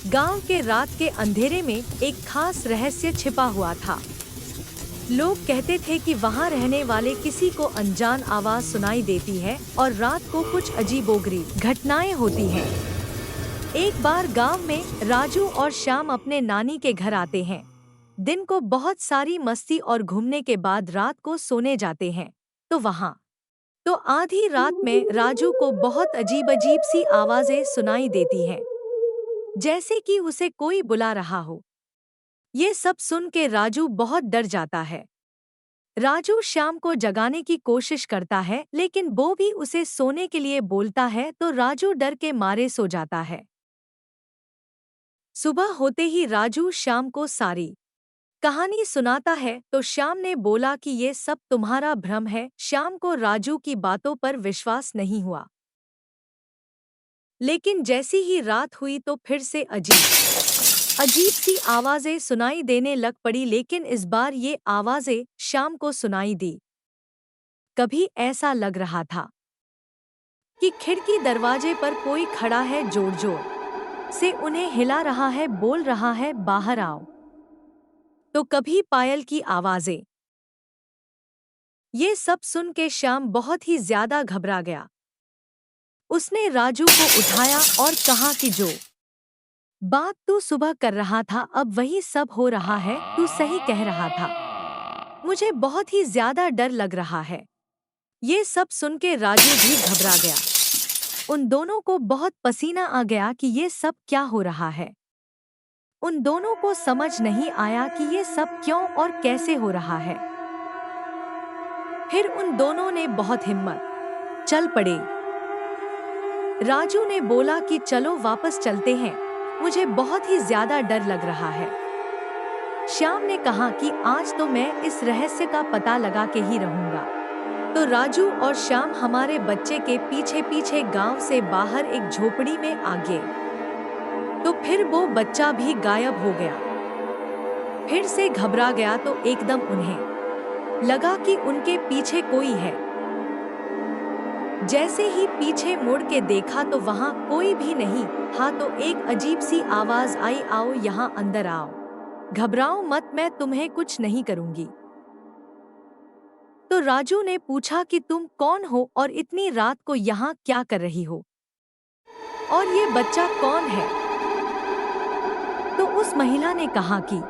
गांव के रात के अंधेरे में एक खास रहस्य छिपा हुआ था। लोग कहते थे कि वहां रहने वाले किसी को अनजान आवाज सुनाई देती है और रात को कुछ अजीबोगरीब घटनाएं होती हैं। एक बार गांव में राजू और श्याम अपने नानी के घर आते हैं। दिन को बहुत सारी मस्ती और घूमने के बाद रात को सोने जाते हैं। तो आधी रात में राजू को बहुत अजीब अजीब सी आवाजें सुनाई देती हैं, जैसे कि उसे कोई बुला रहा हो। ये सब सुन के राजू बहुत डर जाता है। राजू श्याम को जगाने की कोशिश करता है, लेकिन वो भी उसे सोने के लिए बोलता है, तो राजू डर के मारे सो जाता है। सुबह होते ही राजू श्याम को सारी कहानी सुनाता है, तो श्याम ने बोला कि ये सब तुम्हारा भ्रम है। श्याम को राजू की बातों पर विश्वास नहीं हुआ। लेकिन जैसी ही रात हुई तो फिर से अजीब सी आवाजें सुनाई देने लग पड़ी, लेकिन इस बार ये आवाजें श्याम को सुनाई दी। कभी ऐसा लग रहा था कि खिड़की दरवाजे पर कोई खड़ा है, जोर जोर से उन्हें हिला रहा है, बोल रहा है बाहर आओ। तो कभी पायल की आवाजें। ये सब सुन के श्याम बहुत ही ज्यादा घबरा गया। उसने राजू को उठाया और कहा कि जो बात तू सुबह कर रहा था अब वही सब हो रहा है, तू सही कह रहा था। मुझे बहुत ही ज्यादा डर लग रहा है। ये सब सुन के राजू भी घबरा गया। उन दोनों को बहुत पसीना आ गया कि ये सब क्या हो रहा है। उन दोनों को समझ नहीं आया कि ये सब क्यों और कैसे हो रहा है। फिर उन दोनों ने बहुत हिम्मत चल पड़े। राजू ने बोला कि चलो वापस चलते हैं, मुझे बहुत ही ज्यादा डर लग रहा है। श्याम ने कहा कि आज तो मैं इस रहस्य का पता लगा के ही रहूंगा। तो राजू और श्याम हमारे बच्चे के पीछे पीछे गांव से बाहर एक झोपड़ी में आ गए। तो फिर वो बच्चा भी गायब हो गया। फिर से घबरा गया तो एकदम उन्हें लगा कि उनके पीछे कोई है। जैसे ही पीछे मुड़ के देखा तो वहां कोई भी नहीं। हाँ, तो एक अजीब सी आवाज आई, आओ यहाँ अंदर आओ, घबराओ मत, मैं तुम्हें कुछ नहीं करूंगी। तो राजू ने पूछा कि तुम कौन हो और इतनी रात को यहाँ क्या कर रही हो, और ये बच्चा कौन है? तो उस महिला ने कहा कि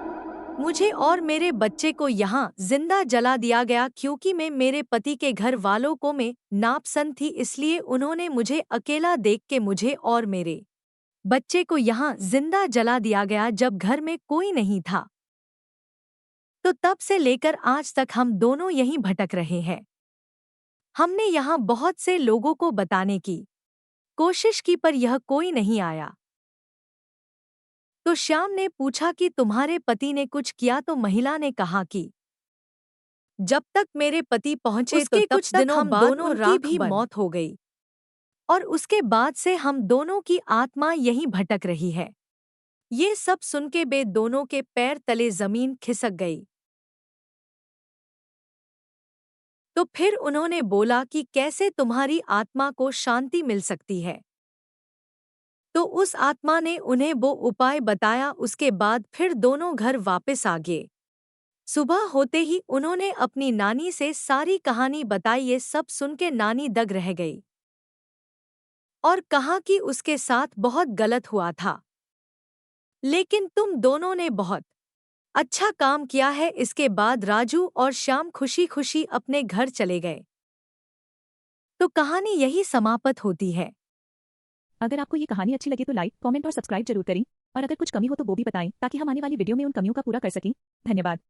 मुझे और मेरे बच्चे को यहाँ जिंदा जला दिया गया, क्योंकि मैं मेरे पति के घर वालों को में नापसंद थी, इसलिए उन्होंने मुझे अकेला देख के मुझे और मेरे बच्चे को यहाँ जिंदा जला दिया गया जब घर में कोई नहीं था। तो तब से लेकर आज तक हम दोनों यहीं भटक रहे हैं। हमने यहाँ बहुत से लोगों को बताने की कोशिश की पर यह कोई नहीं आया। तो श्याम ने पूछा कि तुम्हारे पति ने कुछ किया? तो महिला ने कहा कि जब तक मेरे पति पहुंचे तो तब कुछ दिनों बाद दोनों की भी मौत हो गई, और उसके बाद से हम दोनों की आत्मा यहीं भटक रही है। ये सब सुन के बे दोनों के पैर तले जमीन खिसक गई। तो फिर उन्होंने बोला कि कैसे तुम्हारी आत्मा को शांति मिल सकती है। तो उस आत्मा ने उन्हें वो उपाय बताया। उसके बाद फिर दोनों घर वापस आ गए। सुबह होते ही उन्होंने अपनी नानी से सारी कहानी बताई। ये सब सुन के नानी दंग रह गई और कहा कि उसके साथ बहुत गलत हुआ था, लेकिन तुम दोनों ने बहुत अच्छा काम किया है। इसके बाद राजू और श्याम खुशी खुशी अपने घर चले गए। तो कहानी यही समाप्त होती है। अगर आपको ये कहानी अच्छी लगे तो लाइक, कमेंट और सब्सक्राइब जरूर करें, और अगर कुछ कमी हो तो वो भी बताएं ताकि हम आने वाली वीडियो में उन कमियों का पूरा कर सकें। धन्यवाद।